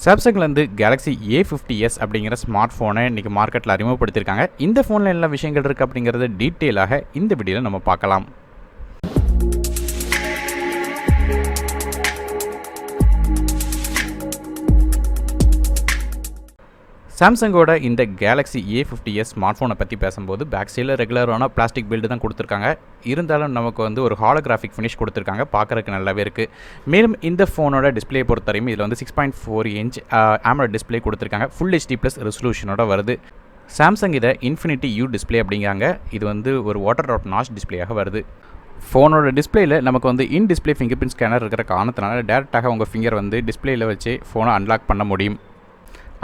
சாம்சங்லேருந்து Galaxy A50s அப்படிங்கிற smart ஃபோனை இன்றைக்கி மார்க்கெட்டில் அறிமுகப்படுத்தியிருக்காங்க. இந்த ஃபோனில் என்ன விஷயங்கள் இருக்குது அப்படிங்கிறத டீட்டெயிலாக இந்த வீடியோவில் நம்ம பார்க்கலாம். சாம்சங்கோட இந்த கேலக்ஸி A50s ஸ்மார்ட் ஃபோனை பற்றி பேசும்போது பேக் சைடில் ரெகுலரான பிளாஸ்டிக் பில்டு தான் கொடுத்துருக்காங்க. இருந்தாலும் நமக்கு ஒரு ஹாலோகிராஃபிக் ஃபினிஷ் கொடுத்துருக்காங்க. பார்க்குறதுக்கு நல்லாவே இருக்குது. மேலும் இந்த ஃபோனோட டிஸ்பிளே பொறுத்தவரையும் இதில் 6.4 இன்ச் AMOLED டிஸ்பிளே கொடுத்துருக்காங்க. ஃபுல் HD+ ரெசல்யூஷனோட வருது. சாம்சங் இதை இன்ஃபினிட்டி U டிஸ்பிளே அப்படிங்கிறாங்க. இது ஒரு வாட்டர் ட்ராப் நாச் டிஸ்பிளேயாக வருது. ஃபோனோட டிஸ்பிளேயில் நமக்கு in display finger print scanner இருக்கிற காரணத்தினால டேரெக்டாக உங்கள் ஃபிங்கர் டிஸ்பிளேயில் வச்சு ஃபோனை அன்லாக் பண்ண முடியும்.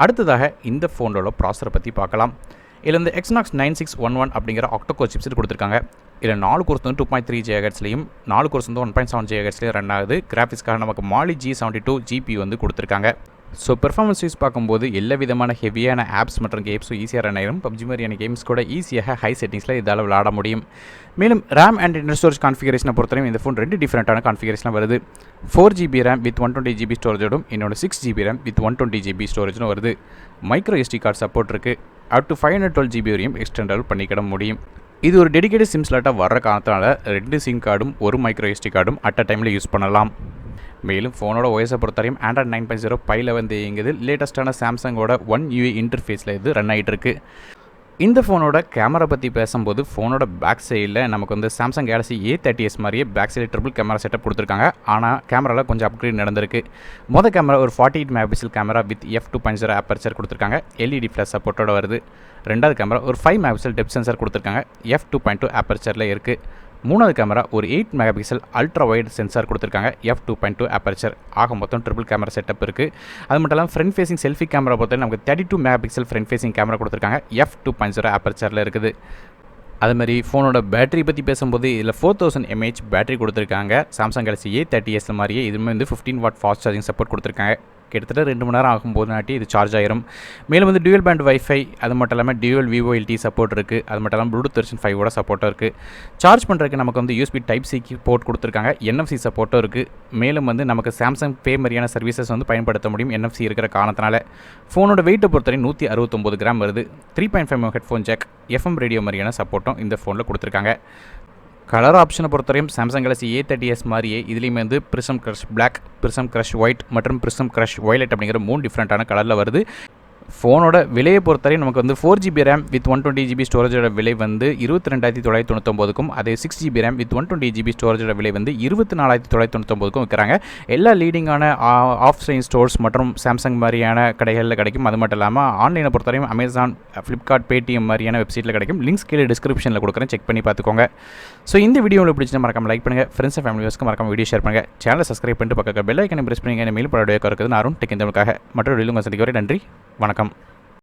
அடுத்ததாக இந்த ஃபோனோட ப்ராசரை பற்றி பார்க்கலாம். இதில் Exynos 9611 அப்படிங்கிற ஆக்டோகோர் சிப்செட் கொடுத்துருக்காங்க. இதில் 4 கோர்ஸ் 2.3 GHzலையும் 4 கோர்ஸ் 1.7 GHzலையும் ரன் ஆகுது. கிராஃபிக்ஸ்க்காக நமக்கு Mali G72 GPU கொடுத்துருக்காங்க. ஸோ பெர்ஃபார்மன்ஸ் வைஸ் பார்க்கும்போது எல்லா விதமான ஹெவியான ஆப்ஸ் மற்றும் கேம்ஸும் ஈஸியாக ரன் ஆயிரும். PUBG மாதிரியான கேம்ஸ் கூட ஈஸியாக ஹை செட்டிங்ஸில் இதால் விளாட முடியும். மேலும் RAM அண்ட் இன்டர்னல் ஸ்டோரேஜ் கான்ஃபிகரேஷனை பொறுத்தவரையும் இந்த ஃபோன் 2 டிஃப்ரெண்ட்டான கான்ஃபிகரேஷன் வருது. 4GB RAM வித் 120GB ஸ்டோரேஜோடும் இன்னொரு 6GB RAM வித் 120GB ஸ்டோரேஜும் வருது. மைக்ரோ SD கார்டு சப்போர்ட் இருக்குது. அப் டு 512GB வரையும் எக்ஸ்டெண்டபிள் பண்ணிக்கிட முடியும். இது ஒரு டெடிகேட்டட் சிம் ஸ்லாட்டாக வர்ற காரணத்தினால 2 சிம் கார்டும் ஒரு மைக்ரோ SD கார்டும் அட் அ டைமில் யூஸ் பண்ணலாம். மேலும் ஃபோனோட OS பொறுத்தவரையும் Android 9.0 பையில் இயங்குது. லேட்டஸ்ட்டான சாம்சங்கோட One UI இன்டர்ஃபேஸில் இது ரன் ஆகிட்டு இருக்கு. இந்த ஃபோனோட கேமரா பற்றி பேசும்போது ஃபோனோட பேக் சைடில் நமக்கு சாம்சங் கேலக்ஸி A30s மாதிரியே பேக் சைடில் ட்ரிபிள் கேமரா செட்டப் கொடுத்துருக்காங்க. ஆனால் கேமராவில் கொஞ்சம் அப்கிரேட் நடந்திருக்கு. மொதல் கேமரா ஒரு 48 megapixel camera with f2.0 aperture கொடுத்துருக்காங்க. LED ஃப்ளாஷ் சப்போர்ட்டோட வருது. ரெண்டாவது கேமரா ஒரு 5 மெகாபிக்சல் டெப்த் சென்சார் கொடுத்துருக்காங்க. f2.2 அப்பர்ச்சரில் இருக்குது. மூணாவது கேமரா ஒரு 8 மெகாபிக்சல் அல்ட்ரா வைட் சென்சார் கொடுத்துருக்காங்க. f2.2 aperture. ஆக மொத்தம் ட்ரிபிள் கேமரா செட்டப் இருக்குது. அது மட்டும் இல்லாமல் ஃப்ரண்ட் ஃபேசிங் செல்ஃபி கேமரா பொறுத்தவரை நமக்கு 32 மெகாபிக்சல் ஃப்ரண்ட் ஃபேசிங் கேமரா கொடுத்துருக்காங்க. f2.0 அப்பர்ச்சரில் இருக்குது. அதுமாதிரி ஃபோனோட பேட்டரி பற்றி பேசும்போது இதில் 4000 mAh பேட்டரி கொடுத்துருக்காங்க. சாம்சங் கேலக்ஸி A30s மாதிரியே இதுவுமே 15 வாட் ஃபாஸ்ட் சார்ஜிங் சப்போர்ட் கொடுத்துருக்காங்க. கிட்டத்தட்ட 2 மணி நேரம் ஆகும்போது நாட்டி இது சார்ஜ் ஆயிரும். மேலும் டியூவல் பேண்ட் வைஃபை, அது மட்டும் இல்லாமல் டியூவல் VoLTE சப்போர்ட் இருக்குது. அது மட்டும் இல்லாமல் ப்ளூடூத் வெர்ஷன் 5 சப்போர்ட்டும் இருக்குது. சார்ஜ் பண்ணுறதுக்கு நமக்கு USB Type-C போர்ட் கொடுத்துருக்காங்க. NFC சப்போர்ட்டும் இருக்குது. மேலும் நமக்கு சாம்சங் பே மாதிரியான சர்வீசஸ் பயன்படுத்த முடியும் NFC இருக்கிற காரணத்தினால. ஃபோனோட வெயிட்டை பொறுத்தவரை 169 கிராம் வருது. 3.5mm headphone jack, FM radio மாதிரியான சப்போர்ட்டும் இந்த ஃபோனில் கொடுத்துருக்காங்க. கலர் ஆப்ஷனை பொறுத்தவரையும் சாம்சங் கேலக்ஸி A30s மாதிரியே இதுலேயுமே prism crush black, prism crush white மற்றும் பிரிசம் க்ரஷ் வயலட் அப்படிங்கிற 3 டிஃப்ரெண்ட்டான கலரில் வருது. ஃபோனோட விலையை பொறுத்தவரையும் நமக்கு 4GB RAM வித் 120GB ஸ்டோரேஜோட விலை 22,999க்கும், அதே 6GB RAM வித் 120GB ஸ்டோரேஜோட விலை 24,999க்கும் விற்கிறாங்க. எல்லா லீடிங்கான ஆஃப்லைன் ஸ்டோர்ஸ் மற்றும் சாம்சங் மாதிரியான கடைகளில் கிடைக்கும். அது மட்டும் இல்லாமல் ஆன்லைனை பொறுத்தவரையும் Amazon, Flipkart, Paytm மாதிரியான வெப்சைட்டில் கிடைக்கும். லிங்க்ஸ் கீழே டிஸ்கிரிப்ஷனில் கொடுக்குறேன், செக் பண்ணி பார்த்துக்கோங்க. ஸோ இந்த வீடியோ உங்களுக்கு பிடிச்சா மறக்காம லைக் பண்ணுங்கள். ஃப்ரெண்ட்ஸ் அண்ட் ஃபேமிலிஸ்க்கு மறக்காம வீடியோ ஷேர் பண்ணுங்கள். சேனலை சப்ஸ்கிரைப் பண்ணிட்டு பக்கத்தில் பெல் ஐக்கனை பிரஸ் பண்ணுங்கள். மேலும் பல வீடியோ இருக்குது. நான் டெக் தமிழுக்காக மற்றொரு வீடியோ சந்திக்க வரை நன்றி, வணக்கம்.